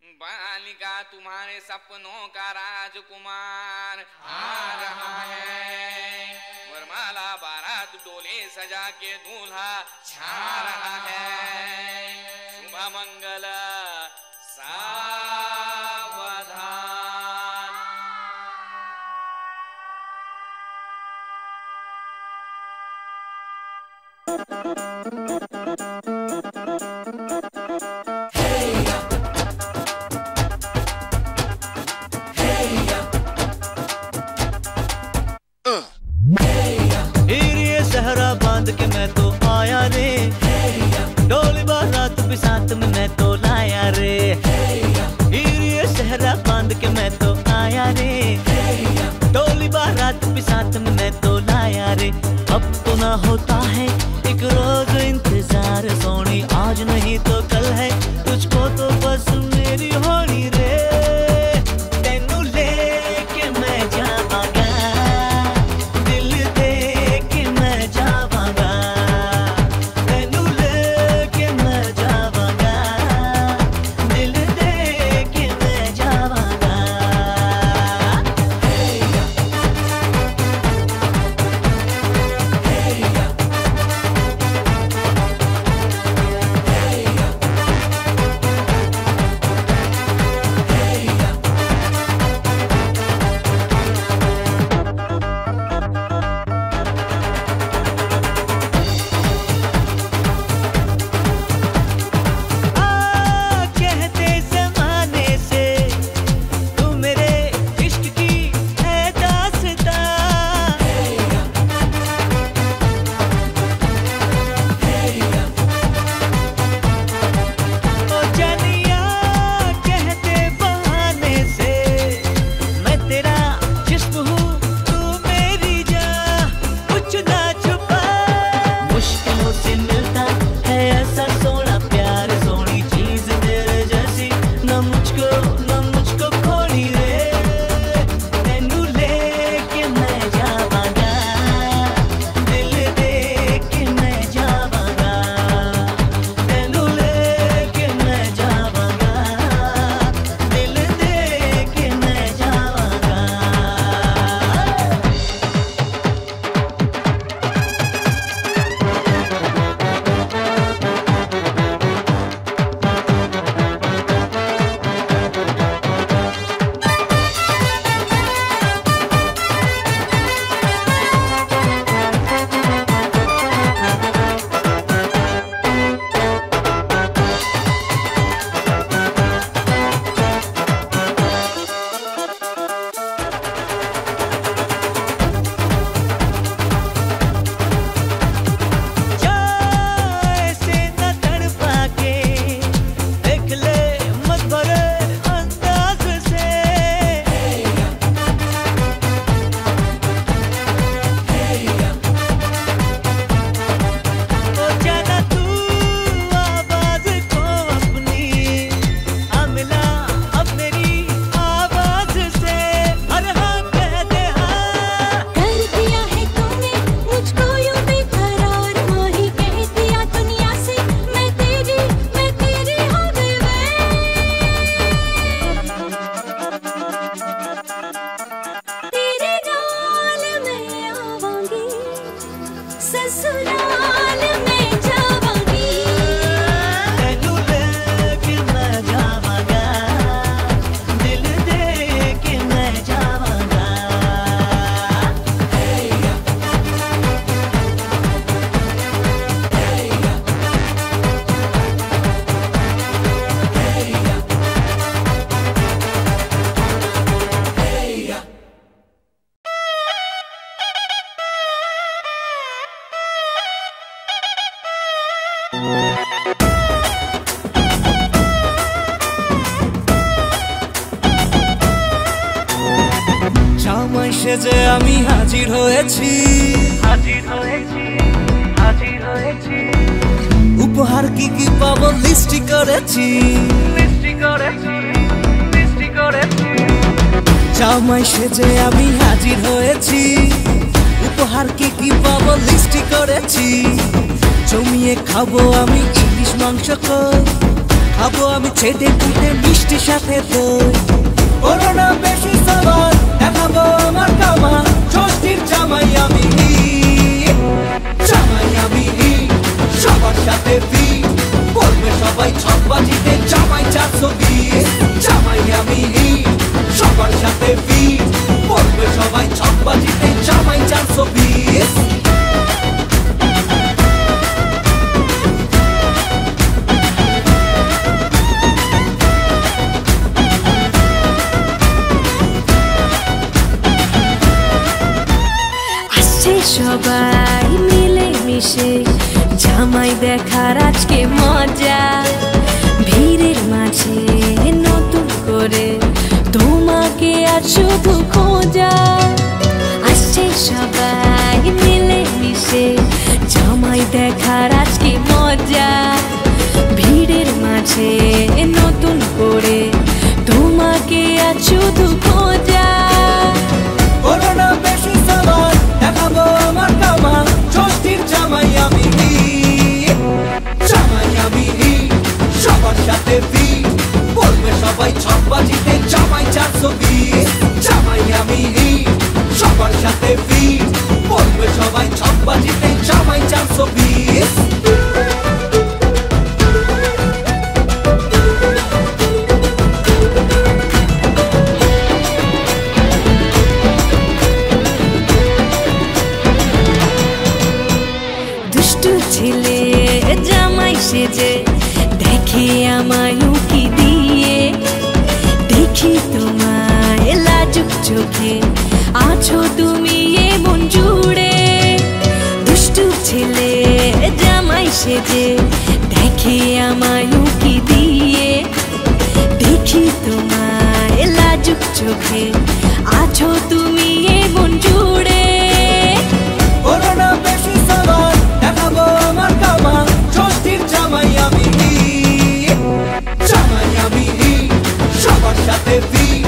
बालिका तुम्हारे सपनों का राजकुमार आ रहा है। वरमाला बारात डोले सजा के दूल्हा छा रहा है। शुभ मंगल सावधान। सहरा बांध के मैं तो आया रे, डोली बारात भी साथ में मैं तो लाया रे। ये सहरा बांध के मैं तो आया रे, डोली बारात भी साथ में मैं तो लाया रे। अब तो ना होता है एक रोज इंतजार सोनी, आज नहीं तो कल है तुझको तो बस मेरी होनी रे। तेनू लेके मैं जावांगा, दिल दे के मैं जावांगा। तेनू लेके मैं जावांगा, दिल दे के मैं जावांगा। कहते ज़माने से तू मेरे इश्क की है दास्तां। ओ जानिया कहते बहाने से मैं तेरा जिस्म हूँ तू मेरी जान, कुछ ना छुपा। मुश्किलों से मिलता है ऐसा सोना प्यार, सोनी चीज तेरे जैसी न मुझको खोनी रे। तेनू लेके मैं जावांगा, दिल दे के मैं जावांगा। तेनू लेके मैं जावांगा, दिल दे के मैं जावांगा। ऐसे न तड़पा के देख ले मत भरे अंदाज से। ओ जाना तू आवाज को अपनी, आ मिला अब मेरी आवाज से। अरे हाँ कह दे हाँ। कर दिया है तूने मुझको यूं बेकरार, वही कह दिया दुनिया से मैं तेरी हो गई मैं। तेरे नाल मैं आवांगी, ससुराल में जावांगी। तेनू लेके मैं जावांगा, दिल दे के मैं जावांगा। জামাই সেজে আমি হাজির হয়েছি, উপহার কি কি পাবো লিস্টি করেছি। জামাই সেজে আমি হাজির হয়েছি, উপহার কি কি পাবো লিস্টি করেছি। জমিয়ে খাবো আমি ইলিশ মাংস, খাবো আমি ছেটে কুটে মিষ্টির সাথে দই। করোনা বেশি সাবান দেখাবো আমার কামাল, ষষ্ঠীর জামাই আমি, জামাই আমি সবার সাথে ফিট, বলবে সবাই ছকবাজিতে জামাই 420। জামাই আমি সবার সাথে ফিট, বলবে সবাই ছকবাজিতে জামাই 420। সবাই মিলে মিশে জামাই দেখার আজকে মজা, ভিড়ের মাঝে নতুন করে তোমাকে আজ শুধু খোঁজা। আসছে সবাই মিলে মিশে জামাই দেখার আজকে মজা, ভিড়ের মাঝে নতুন করে তোমাকে আজ শুধু খোঁজা। করোনা বেশি সাবান দেখাবো আমার কামাল, ষষ্ঠীর জামাই আমি, জামাই আমি সবার সাথে ফিট, বলবে সবাই ছকবাজিতে জামাই 420। জামাই আমি সবার সাথে ফিট, বলবে সবাই ছকবাজিতে জামাই 420। ছেলে জামাই সেজে দেখে আমায় উকি দিয়ে, দেখি তোমায় লাজুক চোখে আছো তুমি এমন জুড়ে। দুষ্টু ছেলে জামাই সেজে দেখে আমায় উকি দিয়ে, দেখি তোমায় লাজুক চোখে আছো তুমি এমন জুড়ে। করোনা বেশি সাবান দেখাবো আমার কামাল, ষষ্ঠীর জামাই আমি, জামাই আমি সবার সাথে ফিট,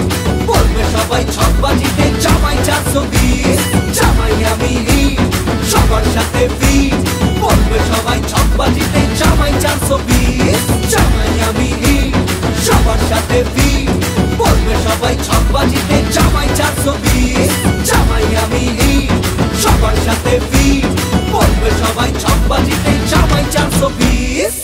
বলবে সবাই ছকবাজিতে জামাই 420। জামাই আমি সবার সাথে ফিট, বলবে সবাই ছকবাজিতে জামাই 420। জামাই আমি সবার সাথে ফিট, বলবে সবাই ছকবাজিতে জামাই 420। জামাই আমি সবার সাথে ফিট, বলবে সবাই ছকবাজিতে জামাই 420।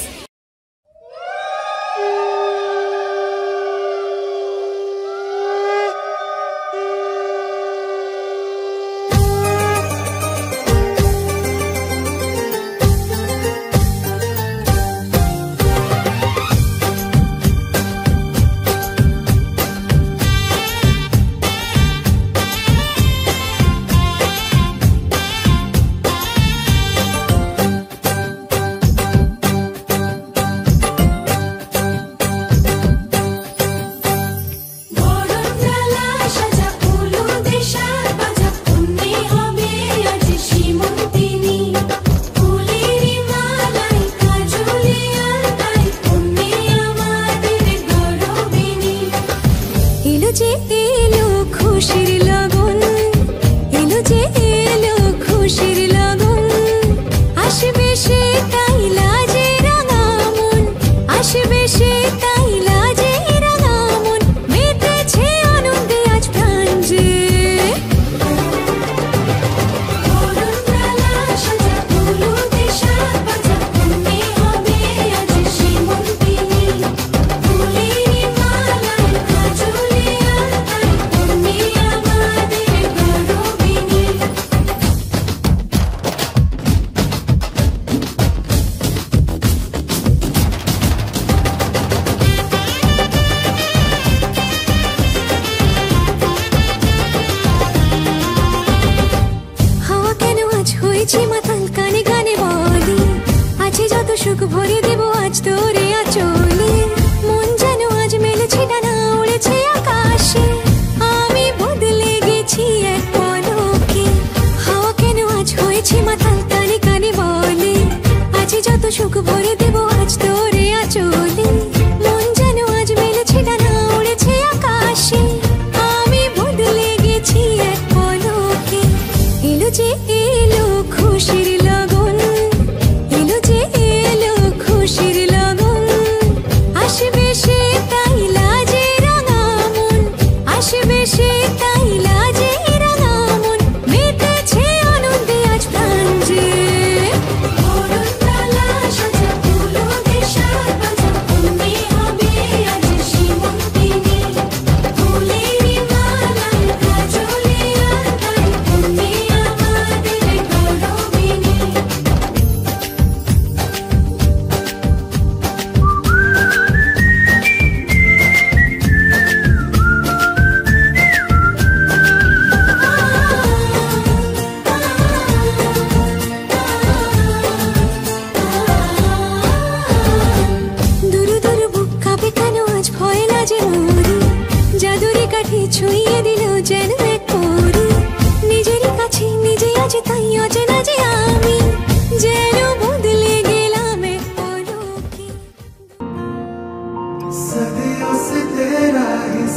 খুশির লগন, এলো যে এলো খুশির লগন। ছুঁয়ে দিল যেন এক পরী নিজের কাছে নিজে আজ তাই অচেনা যে আমি যেন বদলে গেলাম এক পলকে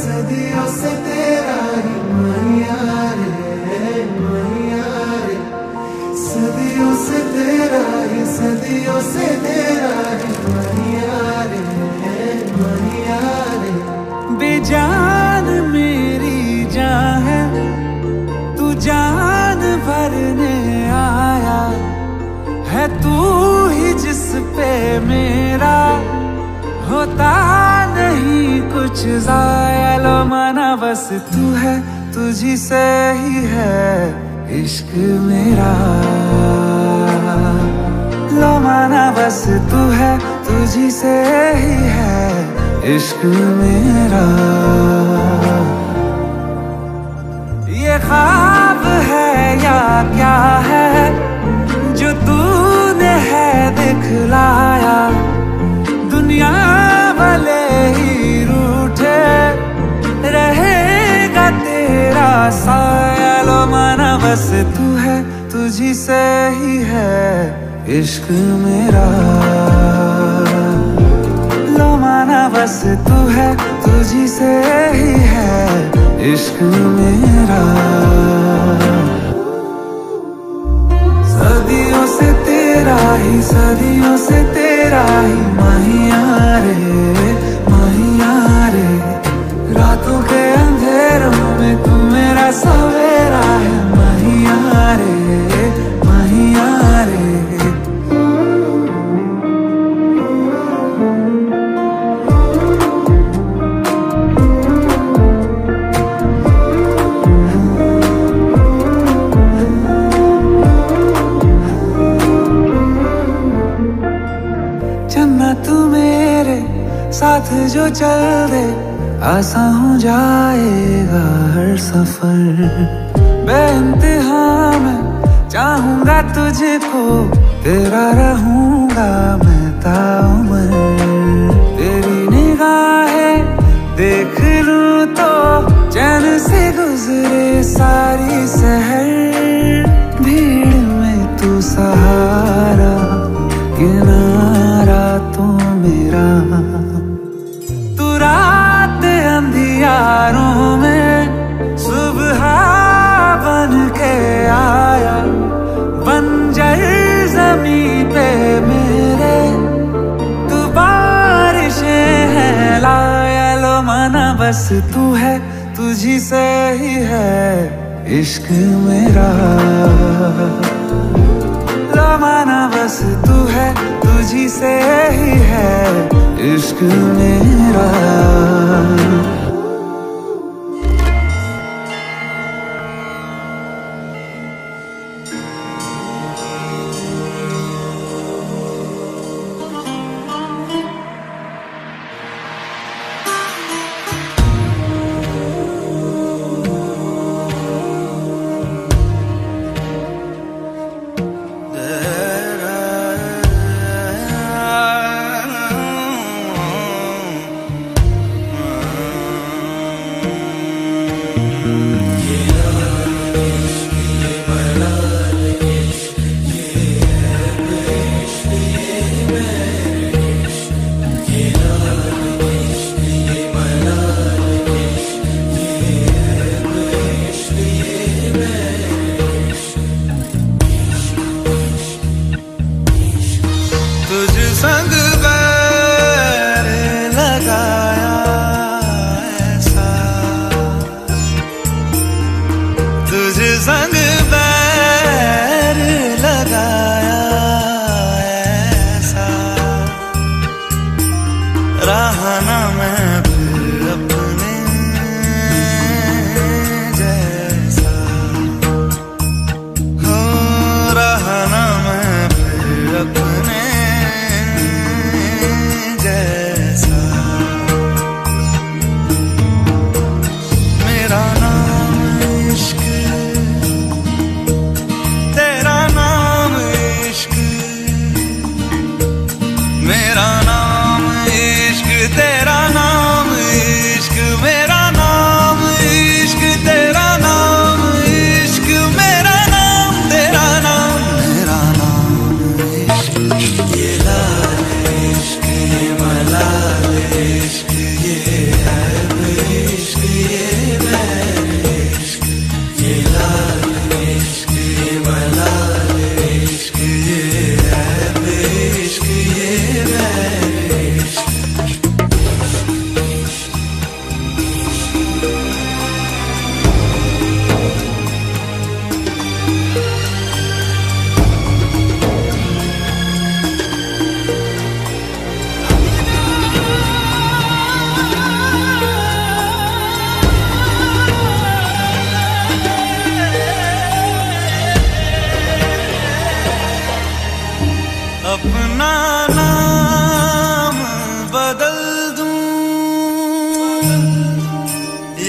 सदियों से तेरा ही मैया रे सदियों से तेरा ही मैया रे बेजान मेरी जान है तू जान भरने आया है तू ही जिस पे मेरा होता नहीं कुछ ज़ाया लो माना बस तू है तुझी से ही है इश्क मेरा लो माना बस तू है तुझी से ही है इश्क मेरा ये ख्वाब है या क्या है जो तूने है दिखलाया दुनिया भले ही रूठे रहेगा तेरा साया लो माना बस तू है तुझी से ही है इश्क मेरा लो माना बस तू है तुझी से ही है इश्क मेरा सदियों से तेरा ही मैया रे रातों के अंधेरों में तू मेरा सवेरा है मैया रे साथ जो चल दे आसान हो जाएगा हर सफर बेइंतहा मैं चाहूंगा तुझको तेरा रहूंगा मैं ताउमर तेरी निगाहें देख लूं तो चैन से गुजरे सारी सहर भीड़ में तू सहारा किनारा तू मेरा रात अंधियारों में सुबह बन के आया बंजर ज़मीं पे मेरे तू बारिशें हैं लाया लो माना बस तू है तुझी से ही है इश्क मेरा लो माना बस तू है तुझी से ही है इश्क मेरा मेरा नाम इश्क तेरा नाम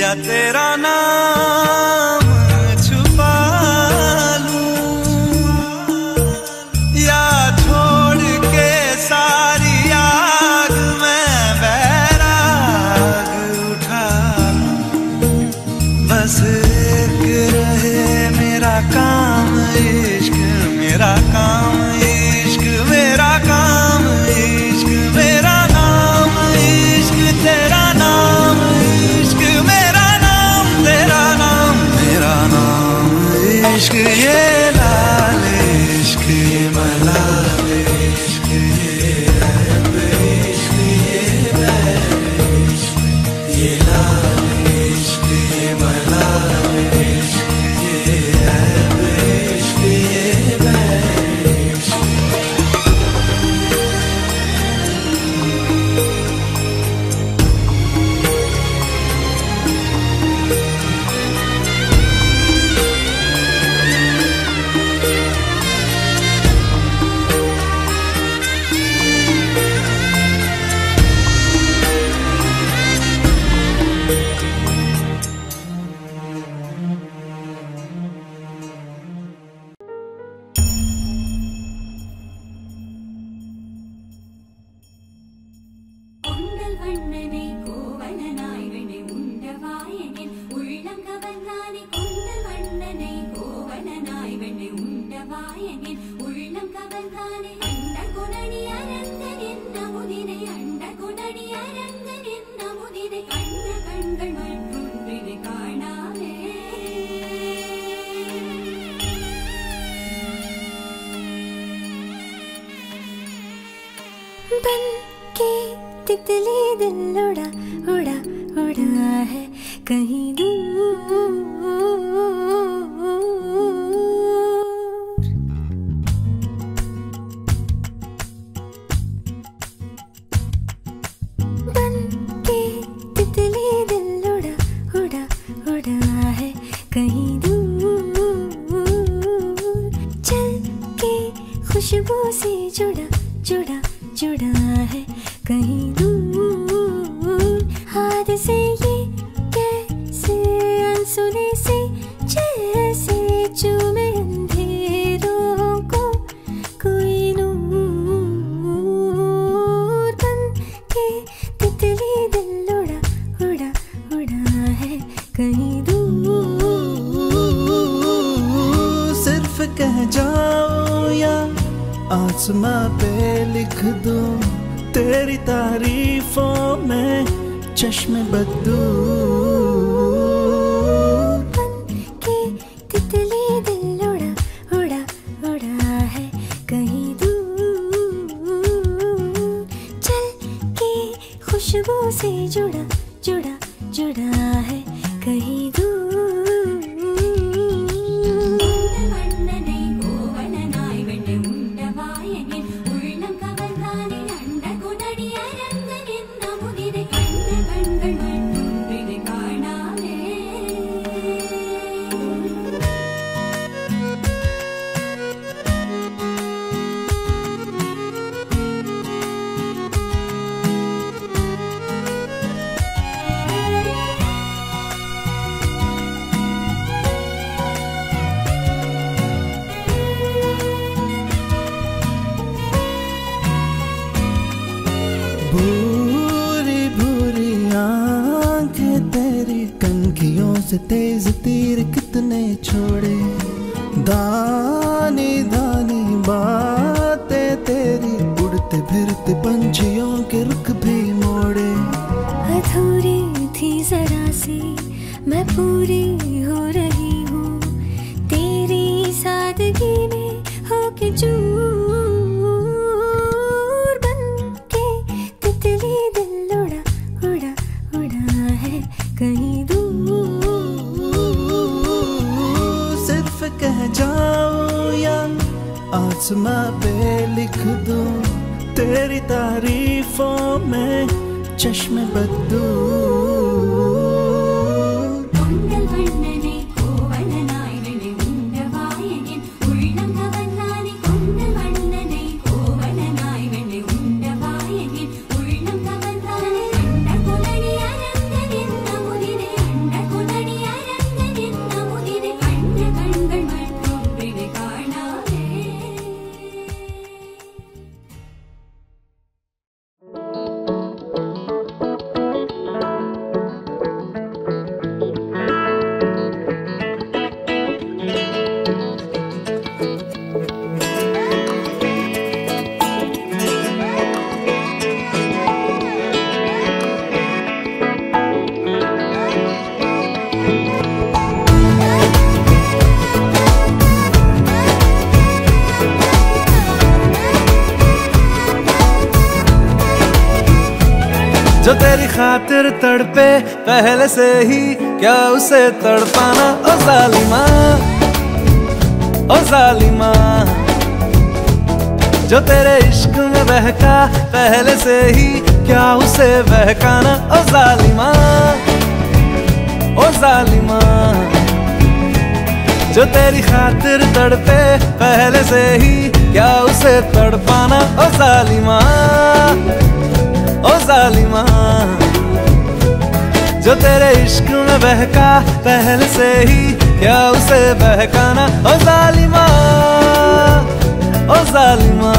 या तेरा नाम छुपा लूं, या छोड़ के सारी आग में बैराग उठा लूं। बस एक रहे मेरा काम इश्क, मेरा काम इश्क, मेरा काम इश्क, मेरा नाम इश्क, तेरा नाम इश्क, मेरा नाम तेरा नाम, मेरा नाम इश्क, ये लाल इश्क, ये मलाल इश्क, ये रब इश्क, ये बैर इश्क, ये लाल इश्क, ये मलाल इश्क, ये रब इश्क, ये बैर इश्क। உண்டல் வண்ணனை கோவலனாய் வெண்ணை உண்டவாயனின் உள்ளம் கவர்ந்தானே. கொண்டல் வண்ணனை கோவலனாய் வெண்ணை உண்டவாயனின் உள்ளம் கவர்ந்தானே. அண்ட குணனி அரங்கன் என்ன முதிரை, அண்ட குணனி அரங்கன் என்ன முதிரை, கண்ட கண்கள் மற்றொன்றினை காணாமே. बन के तितली दिल उड़ा उड़ा उड़ा है कहीं दूर। बन के तितली दिल उड़ा उड़ा उड़ा है कहीं दूर। चल के खुशबू से जुड़ा जुड़ा जुड़ा है कहीं दूर। हाथ से ये कैसे अनसुने से जैसे चूमे अंधेरों को कोई नूर। बन के तितली दिल उड़ा उड़ा उड़ा है कहीं दूर। सिर्फ कह जाओ या आसमां पे लिख दूं तेरी तारीफों में चश्मे बदू। बन के तितली दिल उड़ा उड़ा उड़ा है कहीं दूर। चल के खुशबू से जुड़ा जुड़ा जुड़ा है कहीं दूर। வண்ணனை கோவலனாய் வெண்ணை உண்டவாயனின் உள்ளம் கவர்ந்தானே. அண்ட குணனி அரங்கன் என்ன முதிரை, கண்ட கண்கள் மற்றொன்றினை காணாமே. भूरी भूरी आंखें तेरी कनखियों से तेज तीर कितने छोड़े। दानी दानी बातें तेरी उड़ते फिरते पंछियों के रुख भी मोड़े। अधूरी थी जरा सी मैं पूरी हो रही हूँ तेरी सादगी में होके चूर। बन के तितली दिल उड़ा उड़ा उड़ा है कहीं दूर। सिर्फ कह जाओ या आसमां पे लिख दूं तेरी तारीफों में चश्मे बदू। கொண்டல் வண்ணனை கோவலனாய் வெண்ணை உண்டவாயனின் உள்ளம் கவர்ந்தானே. கொண்டல் வண்ணனை கோவலனாய் வெண்ணை உண்டவாயனின் உள்ளம் கவர்ந்தானே. அண்ட குணனி அரங்கன் என்ன முதிரை, அண்ட जो तेरी खातिर तड़पे पहले से ही, क्या उसे तड़पाना ओ जालिमा, ओ जालिमा। जो तेरे इश्क में बहका पहले से ही, क्या उसे बहकाना ओ जालिमा, ओ जालिमा। जो तेरी खातिर तड़पे पहले से ही, क्या उसे तड़पाना ओ जालिमा, ओ जालिमा। जो तेरे इश्क में बहका पहले से ही, क्या उसे बहकाना ओ जालिमा, ओ जालिमा।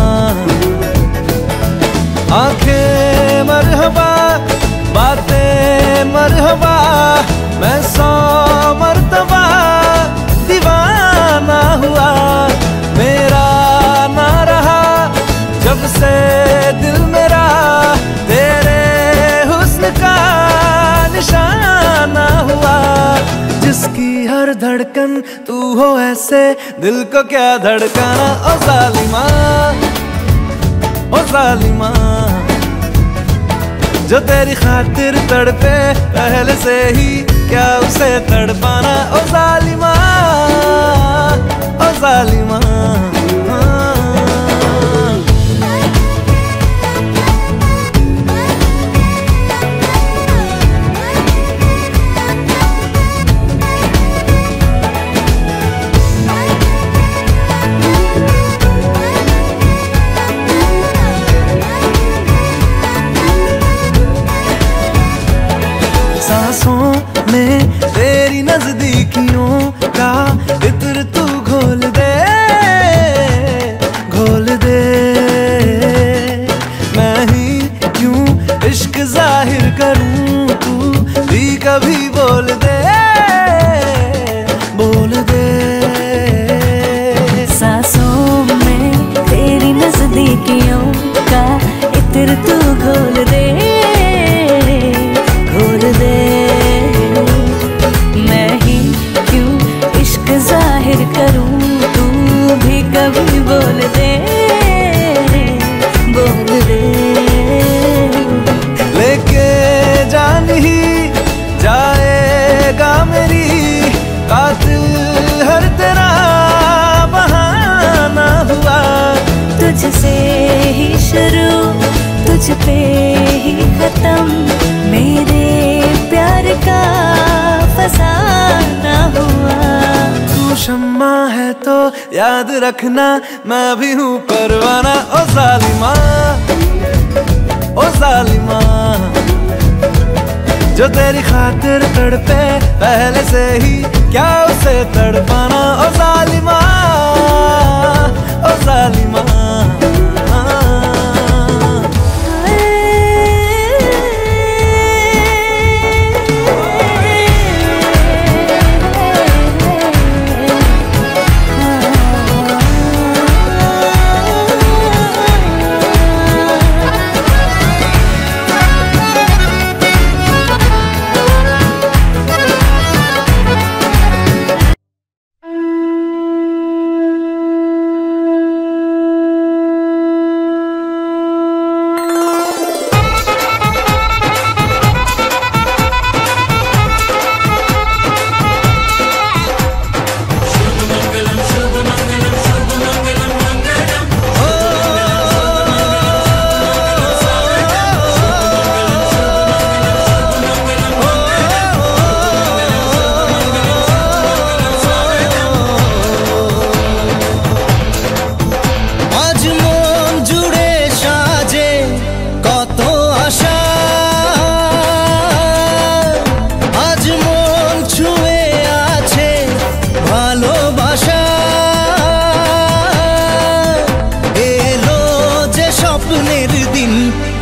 आंखें मरहबा, बातें मरहबा, मैं 100 मर्तबा दीवाना हुआ। मेरा ना रहा जब से दिल मेरा, तेरे हुस्न का निशाना हुआ। जिसकी हर धड़कन तू हो ऐसे, दिल को क्या धड़काना ओ जालिमा, ओ जालिमा। जो तेरी खातिर तड़पे पहले से ही, क्या उसे तड़पाना ओ जालिमा, ओ जालिमा। सांसों में तेरी नजदीकियों का इत्र तू घोल दे, घोल दे। मैं ही क्यों इश्क जाहिर करूं, तू भी कभी बोल दे, बोल दे। सांसों में तेरी नजदीकियों का इत्र तू घोल दे, घोल दे। मैं ही क्यों इश्क जाहिर करूं, तू भी कभी बोल दे, बोल दे। लेके जान ही जाएगा मेरी, कातिल हर तेरा बहाना हुआ। तुझसे ही शुरू, तुझ पे ही खत्म, मेरे प्यार का फसाना हुआ। तू शम्मा है तो याद रखना, मैं भी हूँ परवाना ओ जालिमा, ओ जालिमा। जो तेरी खातिर तड़पे पहले से ही, क्या उसे तड़पाना ओ जालिमा, ओ जालिमा।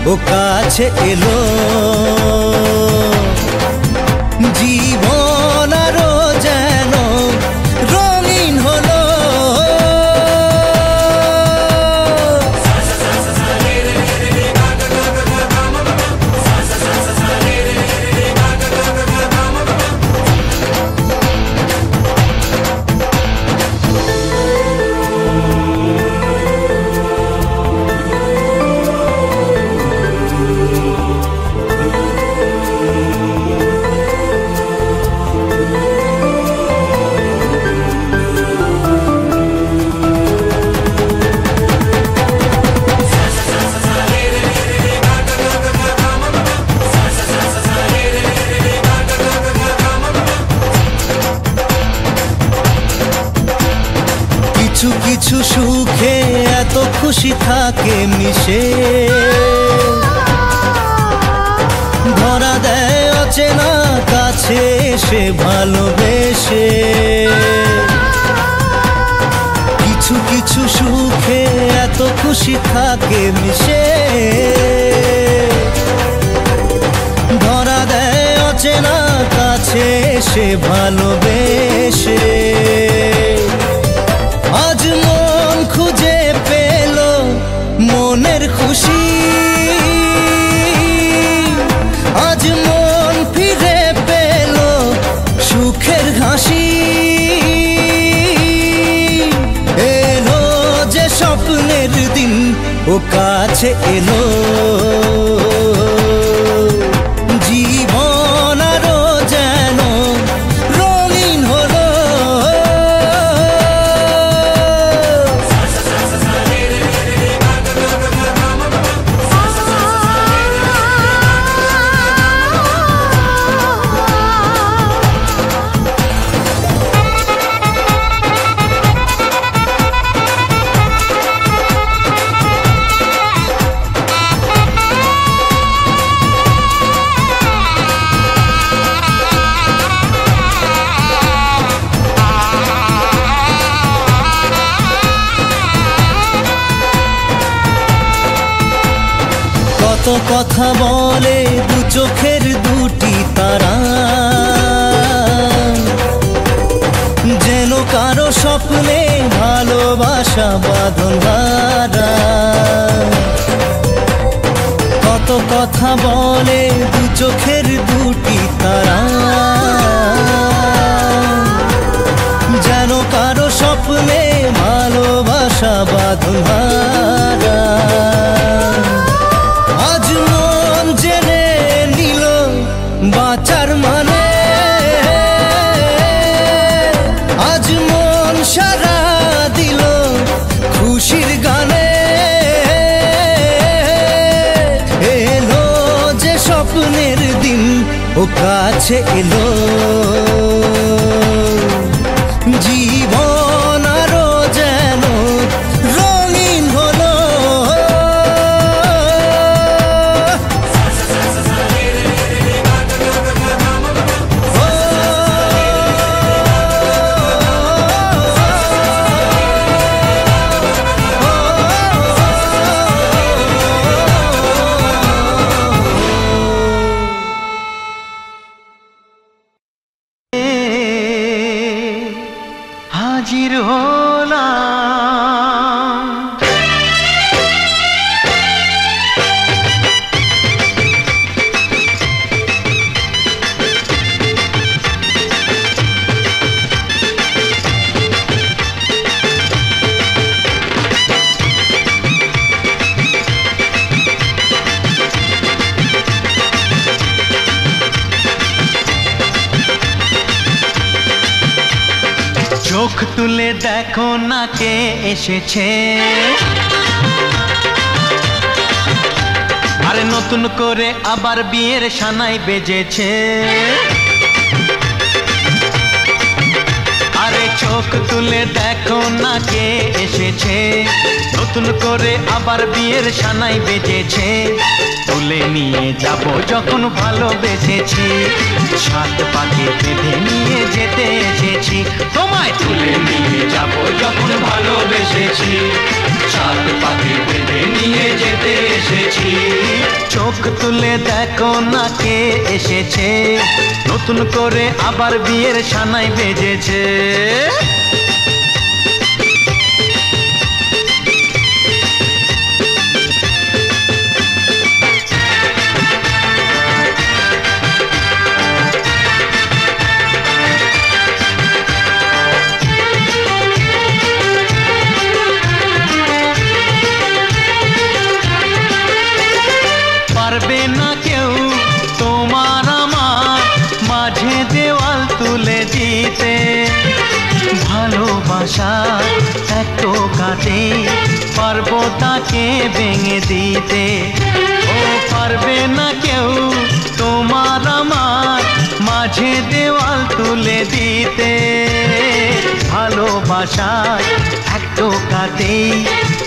ও কাছে এলো জীবন আরো যেন রঙিন হলো কিছু সুখে এত খুশি থাকে মিশে, ধরা দেয় অচেনা কাছে এসে ভালোবেসে। কিছু কিছু সুখে এত খুশি থাকে মিশে, ধরা দেয় অচেনা কাছে এসে ভালোবেসে। আজ মন খুঁজে পেল মনের খুশি, আজ মন ফিরে পেল সুখের হাসি। এলো যে স্বপ্নের দিন ও কাছে এলো, জীবন আরো যেন রঙিন হলো। কত কথা বলে দু চোখের দুটি তারা, যেন কারো স্বপ্নে ভালোবাসা বাঁধন ধরা। কত কথা বলে দু চোখের দুটি তারা, যেন কারো স্বপ্নে ভালোবাসা বাঁধন ধরা। আজ মন জেনে নিল বাঁচার মানে, আজ মন সারা দিল খুশির গানে। এলো যে স্বপ্নের দিন ও কাছে এলো, জীবন আরো যেন রঙিন হলো। হাজির হলাম চোখ তুলে দেখো না কে এসেছে, আরে নতুন করে আবার বিয়ের সানাই বেজেছে। আরে চোখ তুলে দেখো না কে এসেছে, নতুন করে আবার বিয়ের সানাই বেজেছে। তুলে নিয়ে যাব যখন ভালোবেসেছি, সাত পাকে বেঁধে নিয়ে যেতে এসেছি। তোমায় তুলে নিয়ে যাব যখন ভালোবেসেছি, সাত পাকে বেঁধে নিয়ে যেতে এসেছি। চোখ তুলে দেখো না কে এসেছে, নতুন করে আবার বিয়ের সানাই বেজেছে। পারবে না কেউ তোমার আমার মাঝে দেওয়াল তুলে দিতে, ভালোবাসা এত কাটে পারবো তাকে ভেঙে দিতে। ও পারবে না কেউ তোমার আমার মাঝে দেওয়াল তুলে দিতে, ভালোবাসা এত টোকাতেই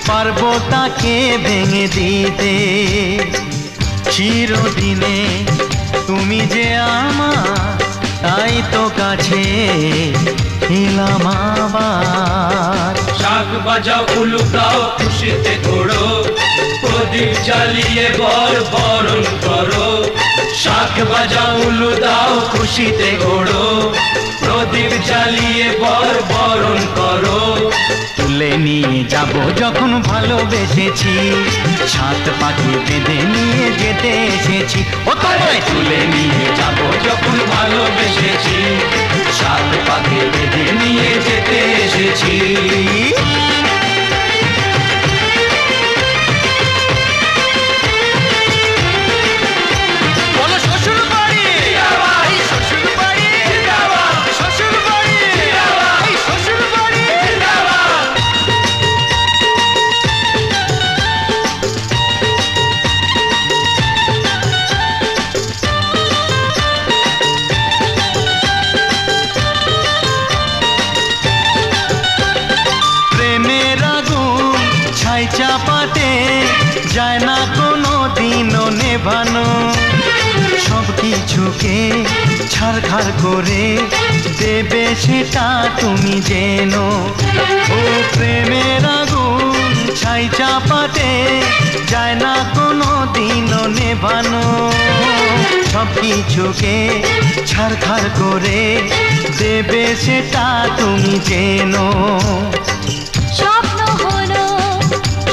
পারবো তাকে ভেঙে দিতে। চিরদিনে তুমি যে আমার, তাই তো কাছে এলাম আবার। শাক বাজাও উলু দাও খুশিতে ঘোড়ো, প্রদীপ জ্বালিয়ে বর বরণ করো। শাক বাজাও উলু দাও খুশিতে ঘোড়ো, প্রদীপ জ্বালিয়ে বর বরণ করো। তুলে নিয়ে যাব যখন ভালোবেসেছি, সাত পাখি বেঁধে নিয়ে যেতে এসেছি। ও তোমায় তুলে নিয়ে যাব যখন ভালোবেসেছি, সাত পাখি বেঁধে নিয়ে যেতে এসেছি। চাপাতে যায় না কোনো দিনও নেভানো, সব কিছুকে ছাড়খাড় করে দেবে সেটা তুমি জেনো। ও প্রেমের আগুন ছাই চাপাতে যায় না কোনো দিনও নেভানো, সব কিছুকে ছাড়খাড় করে দেবে সেটা তুমি জেনো। স্বপ্ন হলো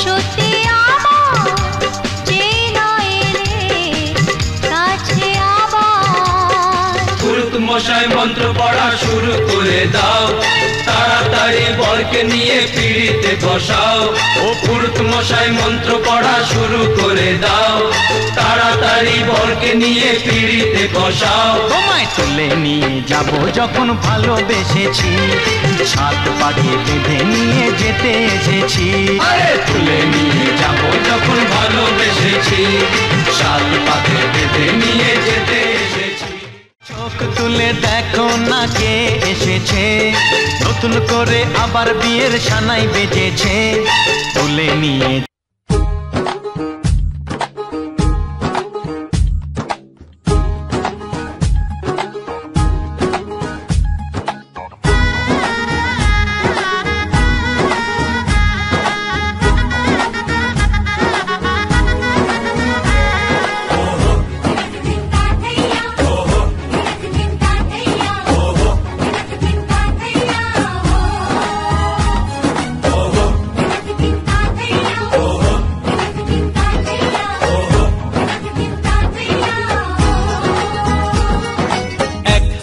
সত্যি আমার, যে নয় রে কাছে আবার। পুরুত মশাই মন্ত্র পড়া শুরু করে দাও, তাড়াতাড়ি বরকে নিয়ে পিড়িতে বসাও। ও পুরুত মশাই মন্ত্র পড়া শুরু করে দাও, তাড়াতাড়ি বরকে নিয়ে পিড়িতে বসাও। তোমায় তুলে নিয়ে যাব যখন ভালোবেসেছি, সাত পাখি বেঁধে নিয়ে যেতে এসেছি। আরে তুলে নিয়ে যাব যখন ভালোবেসেছি, সাত পাখি বেঁধে নিয়ে যেতে এসেছি। চোখ তুলে দেখো না কে এসেছে, নতুন করে আবার বিয়ের সানাই বেজেছে। তুলে নিয়ে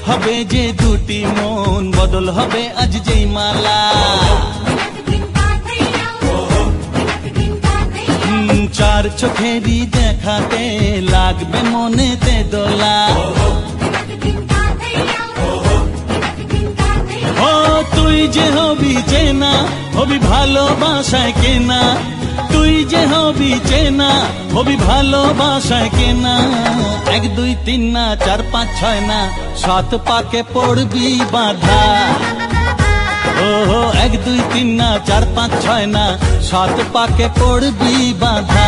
হবে যে দুটি মন, বদল হবে আজ যেই মালা। চার চোখেরই দেখাতে লাগবে মনেতে দোলা। ও তুই যে হবি চেনা, হবি ভালোবাসায় কেনা। তুই যে হবি চেনা, হবি ভালোবাসায় কেনা। 1 2 3 না 4 5 6 না, 7 পাকে পড়বি বাঁধা। ও 1 2 3 না 4 5 6 না, 7 পাকে পড়বি বাঁধা।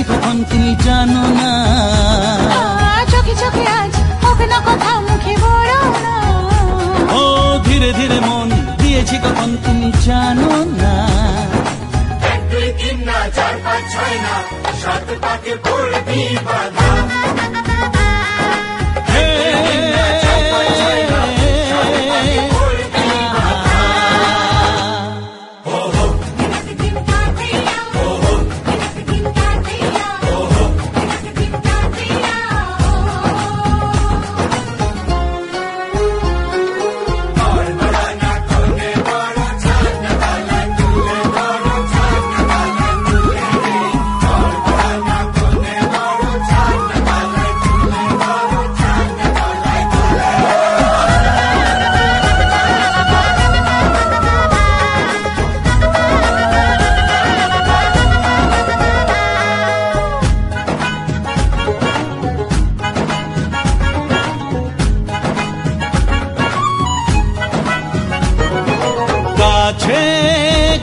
কখন তুমি জানো না, চোখে চোখে আজ ধীরে ধীরে মন দিয়েছি কখন তুমি জানো না। 1 2 3 না 4 5 6 না, 7 পাকে পড়বি বাধা।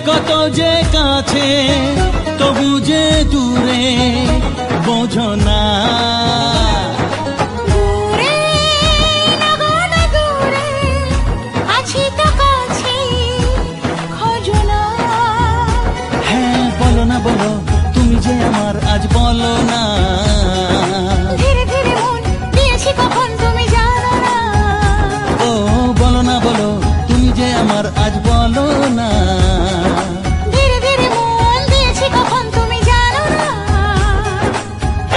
কত যে কাছে তবু যে দূরে বোঝো না। হ্যাঁ বলো না বলো তুমি যে আমার আজ বলো না। ধীরে ধীরে মন দিয়েছি কখন তুমি জানো না। ও বলো না বলো তুমি যে আমার আজ বলো না। ধীরে ধীরে মন দিয়েছি কখন তুমি জানো না।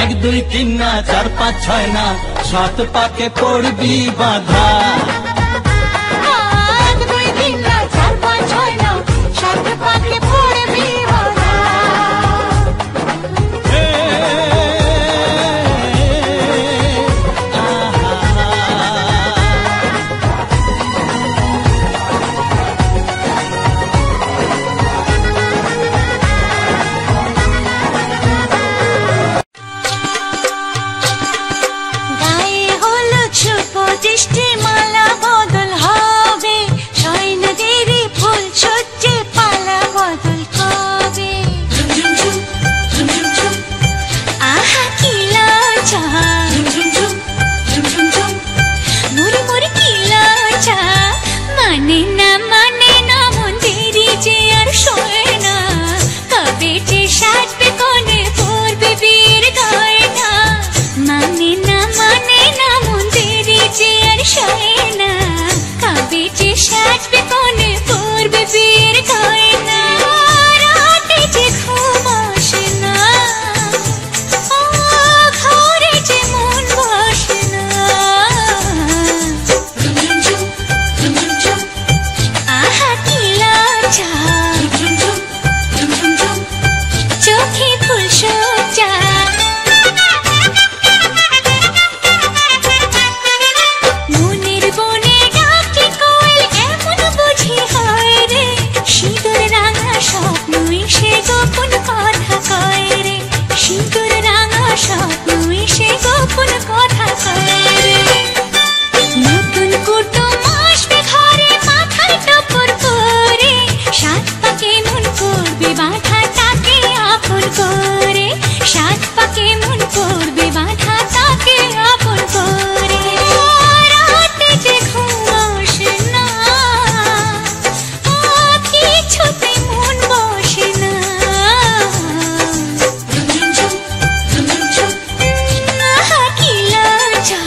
1 2 3 না 4 5 6 না, 7 পাকে পড়বি বাধা। 1 2 3 না 4 5 6 না, 7 পাকে পড়বি বাধা। মালা বদল হবে, শয়না দেরি ফুল ছুটছে পালা বদল কবে। আহা কি লজ্জা, মুড়ি মুড়ি কি লজ্জা, মানে না মন দেরি যে আর সয় না। কবে যে সাজবে কোণে পড়বে বীর গয়না, মানে না মন দেরি যে আর সয় না। কবে যে সাজবে কোণে পড়বে বীর গয়না, রাতে যে ঘুম আসে না, ঘরে যে মন বসে না। আহা কি লজ্জা, চোখে ফুল সজ্জা। মনের বনে ডাকে কোয়েল এমন বুঝি হয় রে, সিঁদুর রাঙা স্বপ্ন এসে গোপন কথা কয় রে, সিঁদুর রাঙা স্বপ্ন এসে গোপন কথা কয় রে। নতুন কুটুম আসবে ঘরে মাথায় টপর করে, 7 পাকে মন করবে বাঁধা তাকে আপন করে, 7 পাকে মন করবে বাঁধা তাকে আপন করে। রাতে যে ঘুম আসে না, কিছুতে মন বসে না। আহা কি লজ্জা,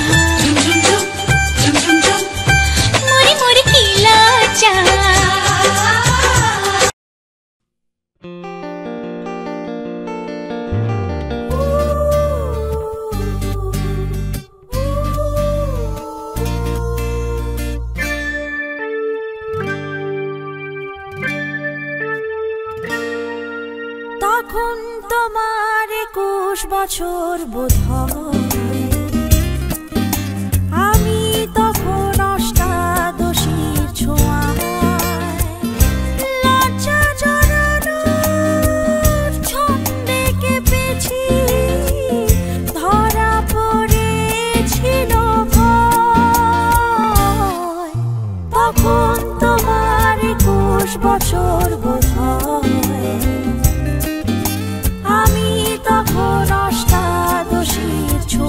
মুড়ি মুড়ি কি লজ্জা। তখন তোমার 21 বছর বোধ হয়, আমি তখন অষ্টাদশীর ছোঁয়ায়। লজ্জা জড়ানোর ছন্দে কেঁপেছি, ধরা পড়েছিল ভয়। তখন তোমার 21 বছর বোধ হয়, আমি তখন অষ্টাদশীর ছোঁয়ায়।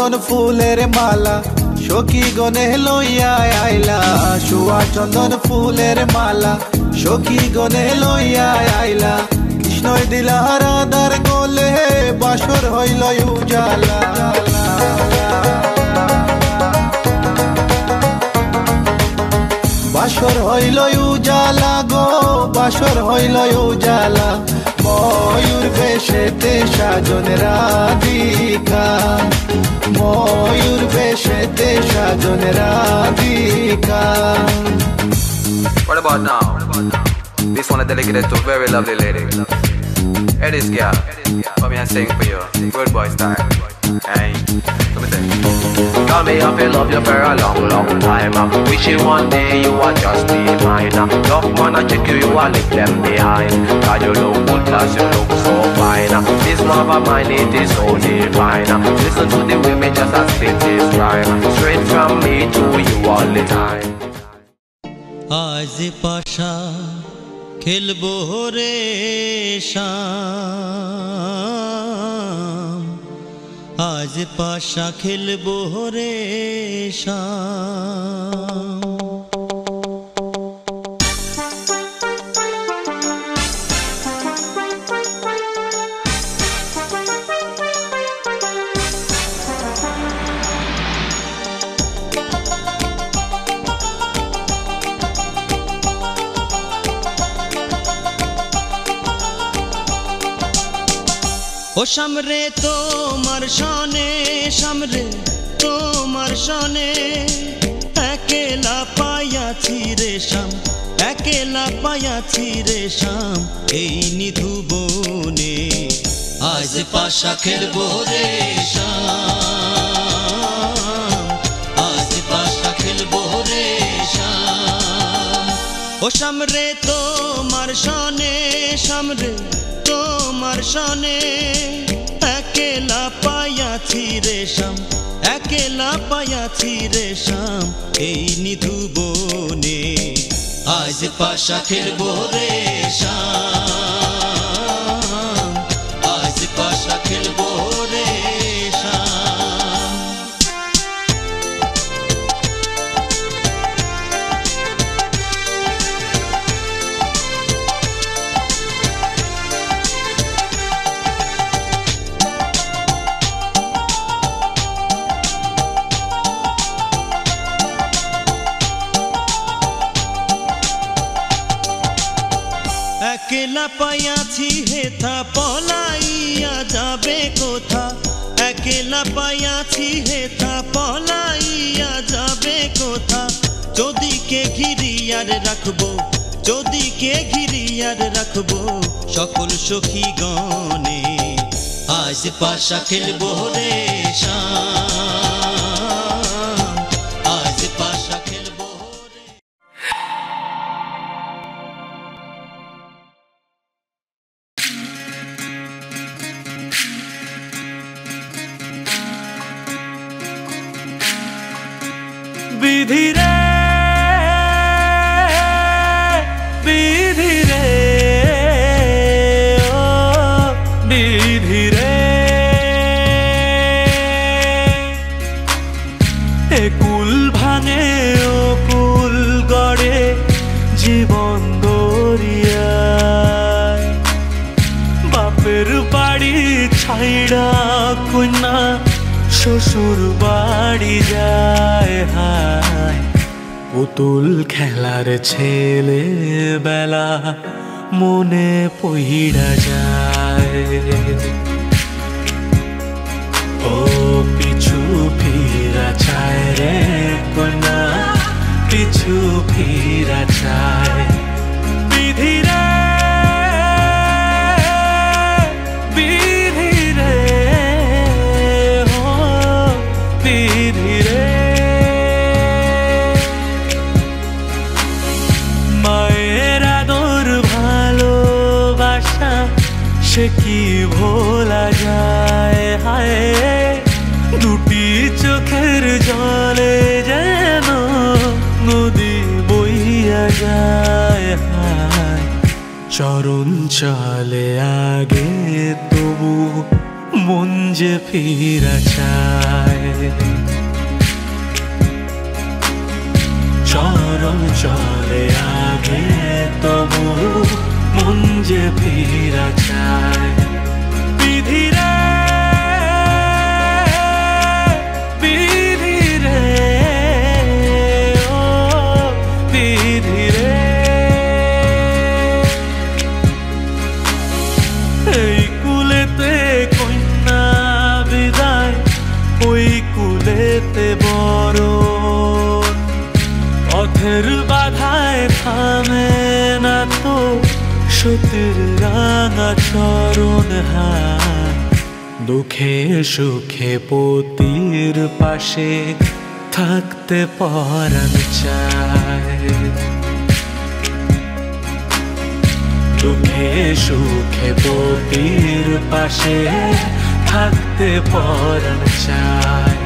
চন্দন ফুলের মালা সখী গনে লইয়া আইলা শুয়া চন্দন ফুলের মালা সখী গনে লইয়া আইলা কৃষ্ণই দিলা রাধার কোলে বাসর হইল উজালা বাসর হইল উজালা গো বাসর হইল উজালা ময়ূর বেশেতে সাজন রাধিকা ময়ূর বেশেতে সাজন Radhika What about now? This one is dedicated to a very lovely lady. Hey this girl, come here and sing for you. Good boy style. Hey, let me sing. Call me up and love you for a long, long time. Wishing one day you would just be mine. Love man, I check you, you will leave them behind. Cause you look good, cause you look so fine. This love of mine, it is so divine. Listen to the way me just a spit this rhyme. Straight from me to you all the time. आज पाशा खेलबो रे शाम आज पाशा खेलबो रे शाम ও সামরে তোমার সনে সামরে তোমার সনে একেলা পায়াছি রে শাম একেলা পায়াছি রে শাম এই নিধু বনে আজ পাশা খেলবো রে শাম আজ পাশা খেলবো রে শাম ও সামরে তোমার সনে সামরে তোমার সনে একেলা পায়াছি রে শাম একেলা পায়াছি রে শাম এই নিধু বনে আজ পাশা খেলবো রে শাম আজ পাশা খেলবো রে শাম একেলা পায়াছি হেথা পলাইয়া যাবে কোথা একেলা পায়াছি হেথা পলাইয়া যাবে কোথা যদিকে ঘিরিয়ার রাখবো যদিকে ঘিরিয়ার রাখবো সকল সখী গণে আজ পাশা খেলবো রে শাম আজ পাশা খেলবো রে বিধি রে বিধি রে ও বিধি রে এ কুল ভাঙে ও কুল গড়ে জীবন দরিয়ায় বাপের বাড়ি ছাইড়া কন্যা শ্বশুর বাড়ি যায় হায় পুতুল খেলার ছেলে বেলা মনে পইড়া যায় ও পিছু ফিরা চায় রে কন্যা পিছু ফিরা চায় বিধি রে বিধি রে বিধি রে মায়ের আদর ভালোবাসা সে কি ভোলা যায় হায় দুটি চোখের জলে যেন নদী বইয়া যায় হায় চরণ চলে আগে তবু মন যে ফিরা চায় চরণ চলে আগে তবু মন যে ফিরা চায় বিধিরে বিধিরে ও বিধিরে এই কুলেতে কন্যা বিদায় ওই কুলেতে বড় পথের বাধায় থামে না তো সতীর রাঙা চরণ হাত দুঃখে সুখে পতির পাশে থাকতে পরাণ চায় দুঃখে সুখে পতির পাশে থাকতে পরাণ চায়